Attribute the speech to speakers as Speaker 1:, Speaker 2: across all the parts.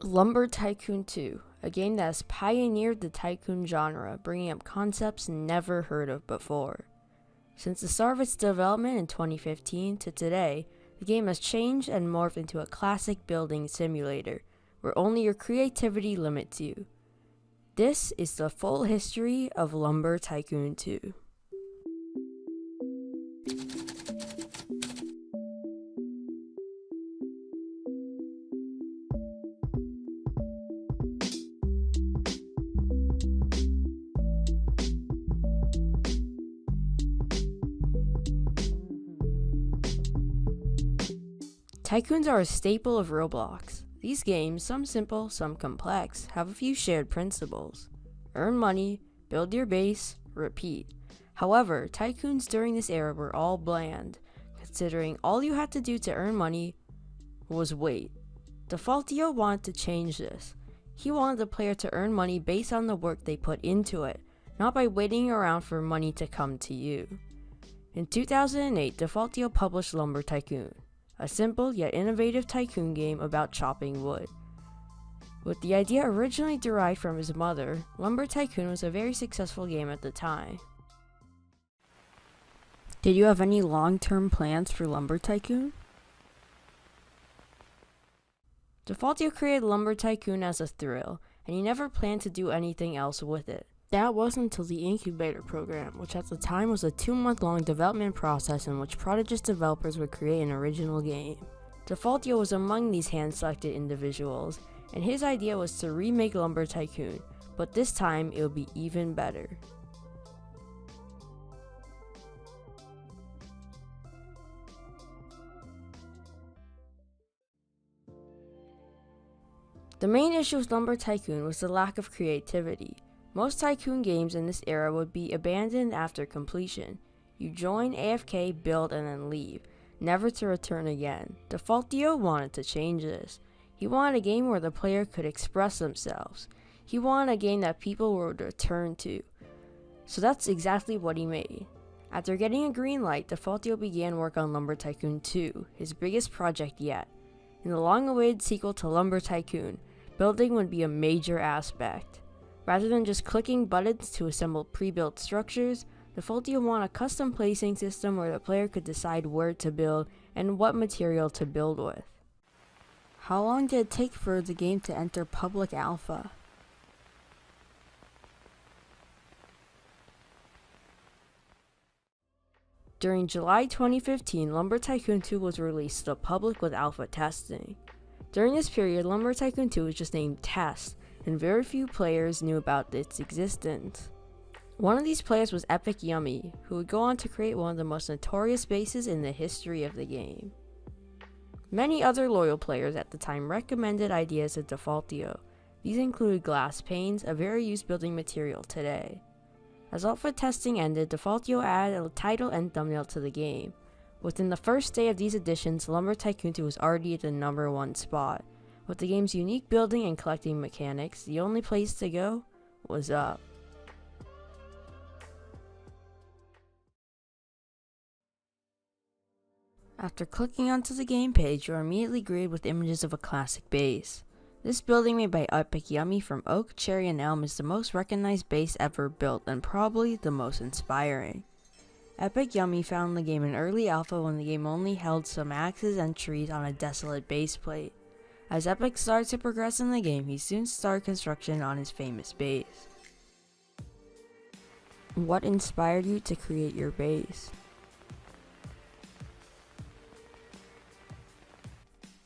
Speaker 1: Lumber Tycoon 2, a game that has pioneered the tycoon genre, bringing up concepts never heard of before. Since the start of its development in 2015 to today, the game has changed and morphed into a classic building simulator, where only your creativity limits you. This is the full history of Lumber Tycoon 2. Tycoons are a staple of ROBLOX. These games, some simple, some complex, have a few shared principles. Earn money, build your base, repeat. However, tycoons during this era were all bland, considering all you had to do to earn money was wait. Defaultio wanted to change this. He wanted the player to earn money based on the work they put into it, not by waiting around for money to come to you. In 2008, Defaultio published Lumber Tycoon, a simple yet innovative tycoon game about chopping wood. With the idea originally derived from his mother, Lumber Tycoon was a very successful game at the time. Did you have any long-term plans for Lumber Tycoon? Defaultio created Lumber Tycoon as a thrill, and he never planned to do anything else with it. That wasn't until the incubator program, which at the time was a 2-month-long development process in which prodigious developers would create an original game. Defaultio was among these hand-selected individuals, and his idea was to remake Lumber Tycoon, but this time it would be even better. The main issue with Lumber Tycoon was the lack of creativity. Most tycoon games in this era would be abandoned after completion. You join, AFK, build, and then leave, never to return again. Defaultio wanted to change this. He wanted a game where the player could express themselves. He wanted a game that people would return to. So that's exactly what he made. After getting a green light, Defaultio began work on Lumber Tycoon 2, his biggest project yet. In the long-awaited sequel to Lumber Tycoon, building would be a major aspect. Rather than just clicking buttons to assemble pre-built structures, Defaultio wanted a custom placing system where the player could decide where to build and what material to build with. How long did it take for the game to enter public alpha? During July 2015, Lumber Tycoon 2 was released to the public with alpha testing. During this period, Lumber Tycoon 2 was just named Test, and very few players knew about its existence. One of these players was Epic Yummy, who would go on to create one of the most notorious bases in the history of the game. Many other loyal players at the time recommended ideas to Defaultio. These included glass panes, a very used building material today. As alpha testing ended, Defaultio added a title and thumbnail to the game. Within the first day of these additions, Lumber Tycoon 2 was already at the #1 spot. With the game's unique building and collecting mechanics, the only place to go was up. After clicking onto the game page, you are immediately greeted with images of a classic base. This building made by Epic Yummy from oak, cherry, and elm is the most recognized base ever built and probably the most inspiring. Epic Yummy found the game in early alpha when the game only held some axes and trees on a desolate base plate. As Epic started to progress in the game, he soon started construction on his famous base. What inspired you to create your base?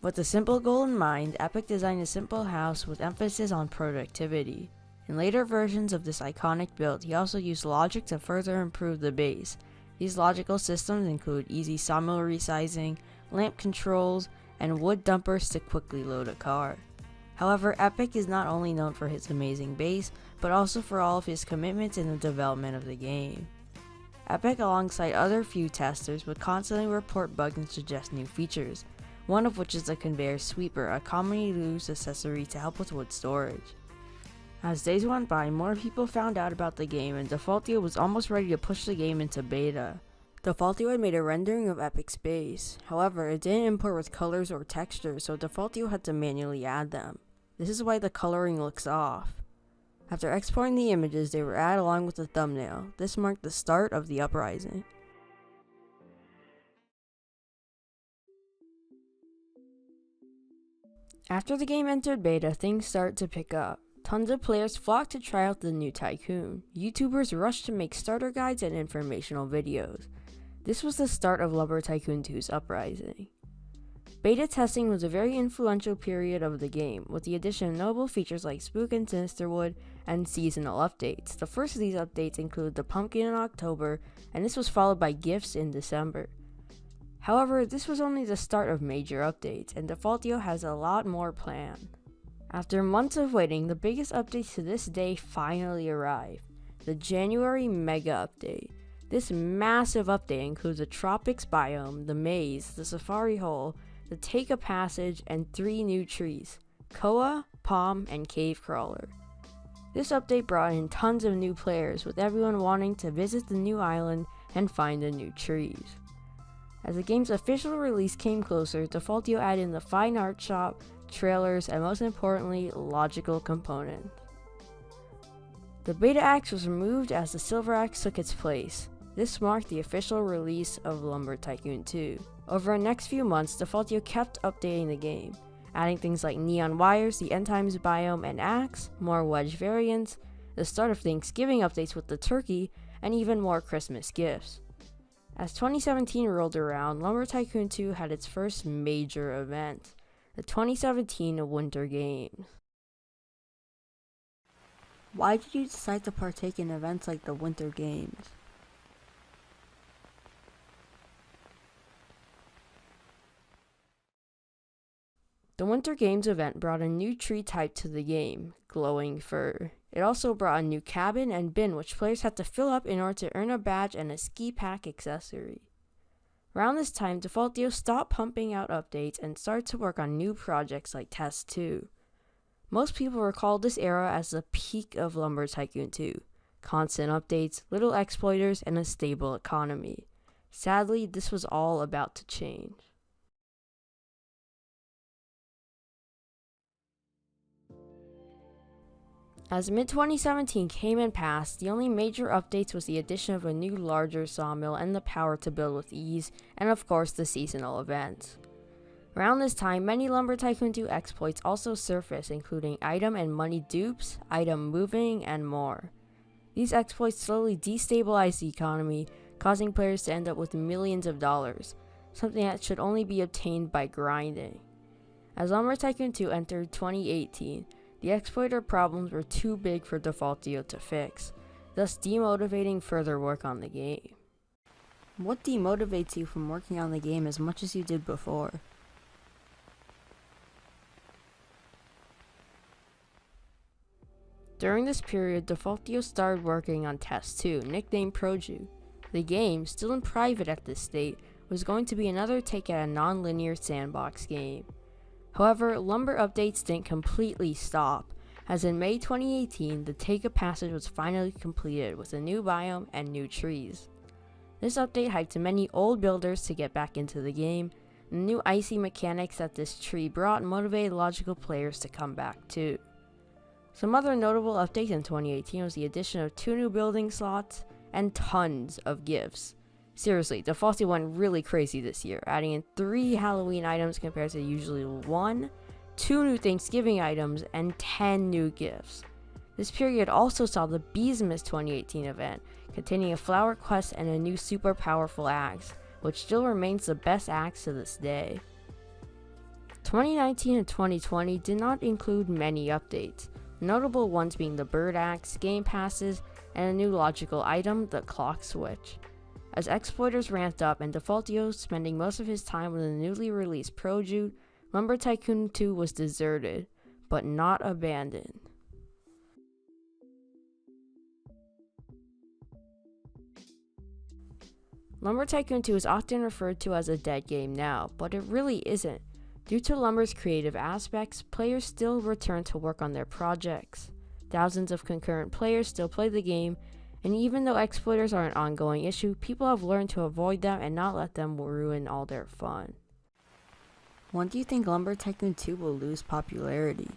Speaker 1: With a simple goal in mind, Epic designed a simple house with emphasis on productivity. In later versions of this iconic build, he also used logic to further improve the base. These logical systems include easy sawmill resizing, lamp controls, and wood dumpers to quickly load a car. However, Epic is not only known for his amazing base, but also for all of his commitments in the development of the game. Epic, alongside other few testers, would constantly report bugs and suggest new features, one of which is the conveyor sweeper, a commonly used accessory to help with wood storage. As days went by, more people found out about the game, and Defaultio was almost ready to push the game into beta. Defaultio had made a rendering of Epic's base. However, it didn't import with colors or textures, so Defaultio had to manually add them. This is why the coloring looks off. After exporting the images, they were added along with the thumbnail. This marked the start of the Uprising. After the game entered beta, things started to pick up. Tons of players flocked to try out the new Tycoon. YouTubers rushed to make starter guides and informational videos. This was the start of Lumber Tycoon 2's Uprising. Beta testing was a very influential period of the game, with the addition of notable features like Spook and Sinisterwood and seasonal updates. The first of these updates included the pumpkin in October, and this was followed by gifts in December. However, this was only the start of major updates, and Defaultio has a lot more planned. After months of waiting, the biggest updates to this day finally arrived. The January Mega Update. This massive update includes the Tropics biome, the maze, the Safari Hole, the Take a Passage, and 3 new trees, Koa, Palm, and Cave Crawler. This update brought in tons of new players, with everyone wanting to visit the new island and find the new trees. As the game's official release came closer, Defaultio added in the fine art shop, trailers, and most importantly, logical components. The Beta Axe was removed as the Silver Axe took its place. This marked the official release of Lumber Tycoon 2. Over the next few months, Defaultio kept updating the game, adding things like neon wires, the end times biome and axe, more wedge variants, the start of Thanksgiving updates with the turkey, and even more Christmas gifts. As 2017 rolled around, Lumber Tycoon 2 had its first major event, the 2017 Winter Games. Why did you decide to partake in events like the Winter Games? The Winter Games event brought a new tree type to the game, glowing fir. It also brought a new cabin and bin which players had to fill up in order to earn a badge and a ski pack accessory. Around this time, Defaultio stopped pumping out updates and started to work on new projects like Test 2. Most people recall this era as the peak of Lumber Tycoon 2. Constant updates, little exploiters, and a stable economy. Sadly, this was all about to change. As mid-2017 came and passed, the only major updates was the addition of a new larger sawmill and the power to build with ease, and of course the seasonal events. Around this time, many Lumber Tycoon 2 exploits also surfaced, including item and money dupes, item moving, and more. These exploits slowly destabilized the economy, causing players to end up with millions of dollars, something that should only be obtained by grinding. As Lumber Tycoon 2 entered 2018, the exploiter problems were too big for Defaultio to fix, thus demotivating further work on the game. What demotivates you from working on the game as much as you did before? During this period, Defaultio started working on Test 2, nicknamed Proju. The game, still in private at this state, was going to be another take at a non-linear sandbox game. However, Lumber updates didn't completely stop, as in May 2018, the Take a Passage was finally completed with a new biome and new trees. This update hyped many old builders to get back into the game, and the new icy mechanics that this tree brought motivated logical players to come back too. Some other notable updates in 2018 was the addition of 2 new building slots and tons of gifts. Seriously, Defaultio went really crazy this year, adding in 3 Halloween items compared to usually 1, 2 new Thanksgiving items, and 10 new gifts. This period also saw the Beesmas 2018 event, containing a flower quest and a new super powerful axe, which still remains the best axe to this day. 2019 and 2020 did not include many updates, notable ones being the bird axe, game passes, and a new logical item, the clock switch. As exploiters ramped up and Defaultio spending most of his time with the newly released Proju, Lumber Tycoon 2 was deserted, but not abandoned. Lumber Tycoon 2 is often referred to as a dead game now, but it really isn't. Due to Lumber's creative aspects, players still return to work on their projects. Thousands of concurrent players still play the game, and even though exploiters are an ongoing issue, people have learned to avoid them and not let them ruin all their fun. When do you think Lumber Tycoon 2 will lose popularity?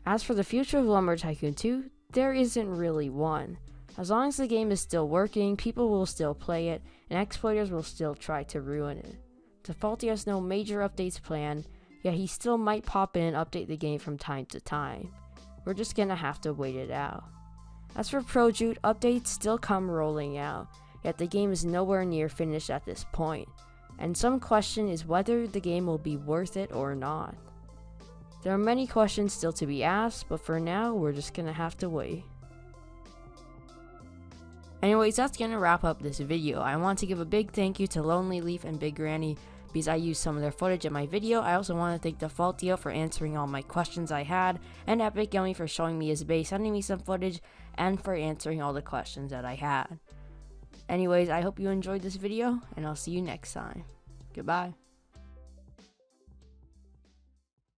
Speaker 1: As for the future of Lumber Tycoon 2, there isn't really one. As long as the game is still working, people will still play it, and exploiters will still try to ruin it. Mcvojtik has no major updates planned, yet he still might pop in and update the game from time to time. We're just gonna have to wait it out. As for Projute, updates still come rolling out, yet the game is nowhere near finished at this point, and some question is whether the game will be worth it or not. There are many questions still to be asked, but for now, we're just gonna have to wait. Anyways, that's gonna wrap up this video. I want to give a big thank you to Lonely Leaf and Big Granny because I used some of their footage in my video. I also want to thank Mcvojtik for answering all my questions I had, and Epic Yummy for showing me his base, sending me some footage, and for answering all the questions that I had. Anyways, I hope you enjoyed this video, and I'll see you next time. Goodbye.